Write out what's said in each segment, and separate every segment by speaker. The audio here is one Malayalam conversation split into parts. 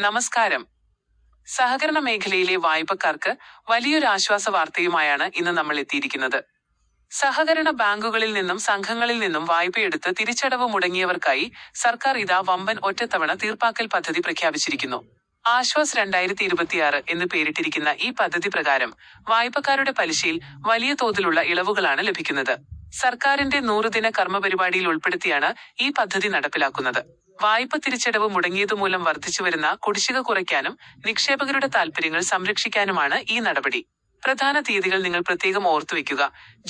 Speaker 1: നമസ്കാരം. സഹകരണ മേഖലയിലെ വായ്പക്കാർക്ക് വലിയൊരു ആശ്വാസ വാർത്തയുമായാണ് ഇന്ന് നമ്മൾ എത്തിയിരിക്കുന്നത്. സഹകരണ ബാങ്കുകളിൽ നിന്നും സംഘങ്ങളിൽ നിന്നും വായ്പയെടുത്ത് തിരിച്ചടവ് മുടങ്ങിയവർക്കായി സർക്കാർ ഇതാ വമ്പൻ ഒറ്റത്തവണ തീർപ്പാക്കൽ പദ്ധതി പ്രഖ്യാപിച്ചിരിക്കുന്നു. ആശ്വാസ് 2026 എന്ന് പേരിട്ടിരിക്കുന്ന ഈ പദ്ധതി പ്രകാരം വായ്പക്കാരുടെ പലിശയിൽ വലിയ തോതിലുള്ള ഇളവുകളാണ് ലഭിക്കുന്നത്. സർക്കാരിന്റെ 100 ദിന കർമ്മപരിപാടിയിൽ ഉൾപ്പെടുത്തിയാണ് ഈ പദ്ധതി നടപ്പിലാക്കുന്നത്. വായ്പ തിരിച്ചടവ് മുടങ്ങിയതുമൂലം വർദ്ധിച്ചുവരുന്ന കുടിശ്ശിക കുറയ്ക്കാനും നിക്ഷേപകരുടെ താൽപര്യങ്ങൾ സംരക്ഷിക്കാനുമാണ് ഈ നടപടി. പ്രധാന തീയതികൾ നിങ്ങൾ പ്രത്യേകം ഓർത്തുവെക്കുക.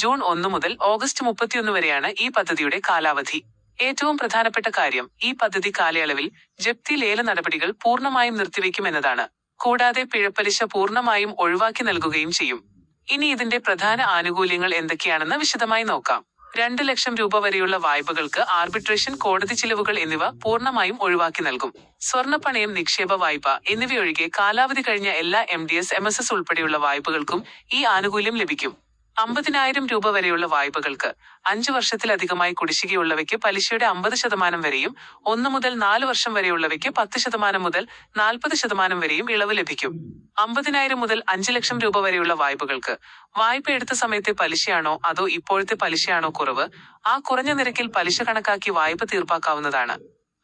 Speaker 1: ജൂൺ 1 മുതൽ ഓഗസ്റ്റ് 31 വരെയാണ് ഈ പദ്ധതിയുടെ കാലാവധി. ഏറ്റവും പ്രധാനപ്പെട്ട കാര്യം, ഈ പദ്ധതി കാലയളവിൽ ജപ്തി ലേല നടപടികൾ പൂർണ്ണമായും നിർത്തിവെക്കുമെന്നതാണ്. കൂടാതെ പിഴപ്പലിശ പൂർണ്ണമായും ഒഴിവാക്കി നൽകുകയും ചെയ്യും. ഇനി ഇതിന്റെ പ്രധാന ആനുകൂല്യങ്ങൾ എന്തൊക്കെയാണെന്ന് വിശദമായി നോക്കാം. 2 ലക്ഷം രൂപ വരെയുള്ള വായ്പകൾക്ക് ആർബിട്രേഷൻ, കോടതി ചിലവുകൾ എന്നിവ പൂർണ്ണമായും ഒഴിവാക്കി നൽകും. സ്വർണ്ണപ്പണയം, നിക്ഷേപ വായ്പ എന്നിവയൊഴികെ കാലാവധി കഴിഞ്ഞ എല്ലാ MDS, MSS ഉൾപ്പെടെയുള്ള വായ്പകൾക്കും ഈ ആനുകൂല്യം ലഭിക്കും. 50,000 രൂപ വരെയുള്ള വായ്പകൾക്ക് 5 വർഷത്തിലധികമായി കുടിശ്ശികയുള്ളവയ്ക്ക് പലിശയുടെ 50% വരെയും 1 മുതൽ 4 വർഷം വരെയുള്ളവയ്ക്ക് 10% മുതൽ 40% വരെയും ഇളവ് ലഭിക്കും. 50,000 മുതൽ 5 ലക്ഷം രൂപ വരെയുള്ള വായ്പകൾക്ക് വായ്പ എടുത്ത സമയത്തെ പലിശയാണോ അതോ ഇപ്പോഴത്തെ പലിശയാണോ കുറവ്, ആ കുറഞ്ഞ നിരക്കിൽ പലിശ കണക്കാക്കി വായ്പ തീർപ്പാക്കാവുന്നതാണ്.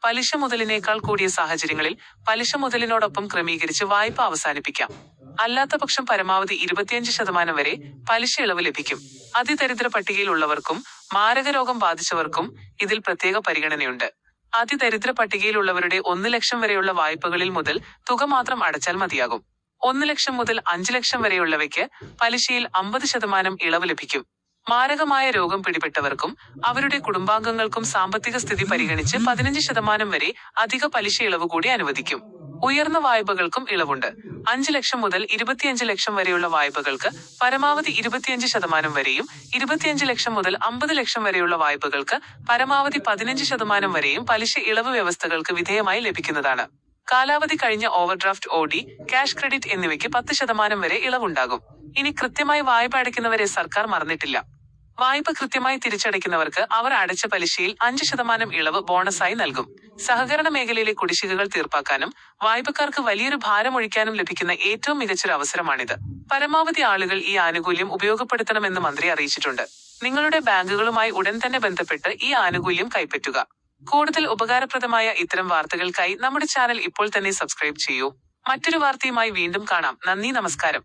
Speaker 1: പലിശ മുതലിനേക്കാൾ കൂടിയ സാഹചര്യങ്ങളിൽ പലിശ മുതലിനോടൊപ്പം ക്രമീകരിച്ച് വായ്പ അവസാനിപ്പിക്കാം. അല്ലാത്തപക്ഷം പരമാവധി 25% വരെ പലിശ ഇളവ് ലഭിക്കും. അതിദരിദ്ര പട്ടികയിലുള്ളവർക്കും മാരകരോഗം ബാധിച്ചവർക്കും ഇതിൽ പ്രത്യേക പരിഗണനയുണ്ട്. അതിദരിദ്ര പട്ടികയിലുള്ളവരുടെ 1 ലക്ഷം വരെയുള്ള വായ്പകളിൽ മുതൽ തുക മാത്രം അടച്ചാൽ മതിയാകും. 1 ലക്ഷം മുതൽ 5 ലക്ഷം വരെയുള്ളവയ്ക്ക് പലിശയിൽ 50% ഇളവ് ലഭിക്കും. മാരകമായ രോഗം പിടിപെട്ടവർക്കും അവരുടെ കുടുംബാംഗങ്ങൾക്കും സാമ്പത്തിക സ്ഥിതി പരിഗണിച്ച് 15% വരെ അധിക പലിശ ഇളവ് കൂടി അനുവദിക്കും. ഉയർന്ന വായ്പകൾക്കും ഇളവുണ്ട്. 5 ലക്ഷം മുതൽ 25 ലക്ഷം വരെയുള്ള വായ്പകൾക്ക് പരമാവധി 25% വരെയും 25 ലക്ഷം മുതൽ 50 ലക്ഷം വരെയുള്ള വായ്പകൾക്ക് പരമാവധി 15% വരെയും പലിശ ഇളവ് വ്യവസ്ഥകൾക്ക് വിധേയമായി ലഭിക്കുന്നതാണ്. കാലാവധി കഴിഞ്ഞ ഓവർഡ്രാഫ്റ്റ്, OD, ക്യാഷ് ക്രെഡിറ്റ് എന്നിവയ്ക്ക് 10% വരെ ഇളവുണ്ടാകും. ഇനി കൃത്യമായി വായ്പ അടയ്ക്കുന്നവരെ സർക്കാർ മറന്നിട്ടില്ല. വായ്പ കൃത്യമായി തിരിച്ചടയ്ക്കുന്നവർക്ക് അവർ അടച്ച പലിശയിൽ 5% ഇളവ് ബോണസായി നൽകും. സഹകരണ മേഖലയിലെ കുടിശ്ശികകൾ തീർപ്പാക്കാനും വായ്പക്കാർക്ക് വലിയൊരു ഭാരമൊഴിക്കാനും ലഭിക്കുന്ന ഏറ്റവും മികച്ചൊരു അവസരമാണിത്. പരമാവധി ആളുകൾ ഈ ആനുകൂല്യം ഉപയോഗപ്പെടുത്തണമെന്ന് മന്ത്രി അറിയിച്ചിട്ടുണ്ട്. നിങ്ങളുടെ ബാങ്കുകളുമായി ഉടൻ തന്നെ ബന്ധപ്പെട്ട് ഈ ആനുകൂല്യം കൈപ്പറ്റുക. കൂടുതൽ ഉപകാരപ്രദമായ ഇത്തരം വാർത്തകൾക്കായി നമ്മുടെ ചാനൽ ഇപ്പോൾ തന്നെ സബ്സ്ക്രൈബ് ചെയ്യൂ. മറ്റൊരു വാർത്തയുമായി വീണ്ടും കാണാം. നന്ദി, നമസ്കാരം.